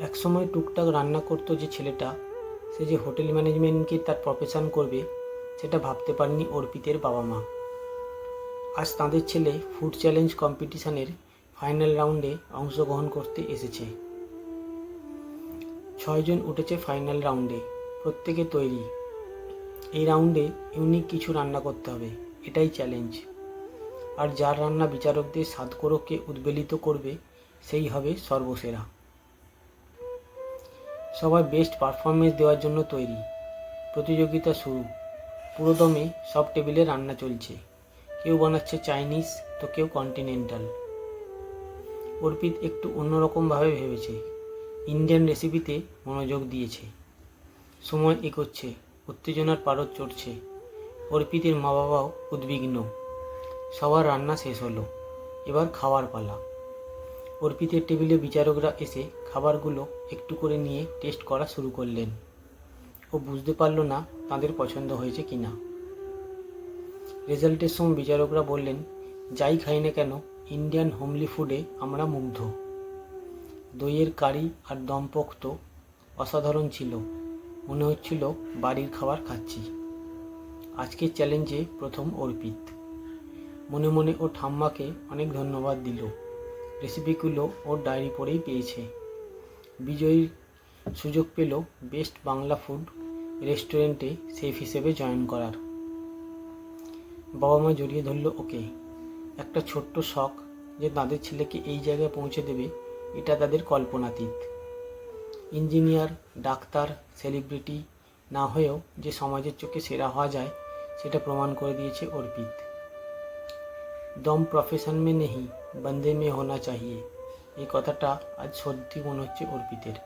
একসময় টুকটাক রান্না করতো যে ছেলেটা, সে যে হোটেল ম্যানেজমেন্টকে তার প্রফেশন করবে সেটা ভাবতে পারেনি অর্পিতের বাবা মা। আজ তাঁদের ছেলে ফুড চ্যালেঞ্জ কম্পিটিশনের ফাইনাল রাউন্ডে অংশগ্রহণ করতে এসেছে। 6 জন উঠেছে ফাইনাল রাউন্ডে, প্রত্যেকে তৈরি। এই রাউন্ডে ইউনিক কিছু রান্না করতে হবে, এটাই চ্যালেঞ্জ। আর যার রান্না বিচারকদের স্বাদকোরককে উদ্বেলিত করবে সেই হবে সর্বসেরা। সবাই বেস্ট পারফরমেন্স দেওয়ার জন্য তৈরি। প্রতিযোগিতা শুরু। পুরোদমে সব টেবিলে রান্না চলছে। কেউ বানাচ্ছে চাইনিজ তো কেউ কন্টিনেন্টাল। অর্পিত একটু অন্যরকমভাবে ভেবেছে, ইন্ডিয়ান রেসিপিতে মনোযোগ দিয়েছে। সময় এগোচ্ছে, উত্তেজনার পারদ চড়ছে। অর্পিতের মা বাবাও উদ্বিগ্ন। সবার রান্না শেষ হলো, এবার খাওয়ার পালা। অর্পিতের টেবিলে বিচারকরা এসে খাবারগুলো একটু করে নিয়ে টেস্ট করা শুরু করলেন। ও বুঝতে পারল না তাদের পছন্দ হয়েছে কিনা। রেজাল্টের সময় বিচারকরা বললেন, যাই খাই না কেন ইন্ডিয়ান হোমলি ফুডে আমরা মুগ্ধ। দইয়ের কারি আর দম পোক্ত অসাধারণ ছিল, মনে হচ্ছিল বাড়ির খাবার খাচ্ছি। আজকের চ্যালেঞ্জে প্রথম অর্পিত। মনে মনে ও ঠাম্মাকে অনেক ধন্যবাদ দিল। রেসিপিগুলো ওর ডায়েরি পড়েই পেয়েছে। বিজয়ীর সুযোগ পেল বেস্ট বাংলা ফুড রেস্টুরেন্টে শেফ হিসেবে জয়েন করার। বাবা মা জড়িয়ে ধরল ওকে। একটা ছোট্ট শখ যে তাদের ছেলেকে এই জায়গায় পৌঁছে দেবে, এটা তাদের কল্পনাতীত। ইঞ্জিনিয়ার, ডাক্তার, সেলিব্রিটি না হয়েও যে সমাজের চোখে সেরা হওয়া যায় সেটা প্রমাণ করে দিয়েছে অর্পিত। দম প্রফেশন মে নেহি, বন্দে মে হোনা চাহিয়ে, এই কথাটা আজ সত্যি মনে হচ্ছে অর্পিতের।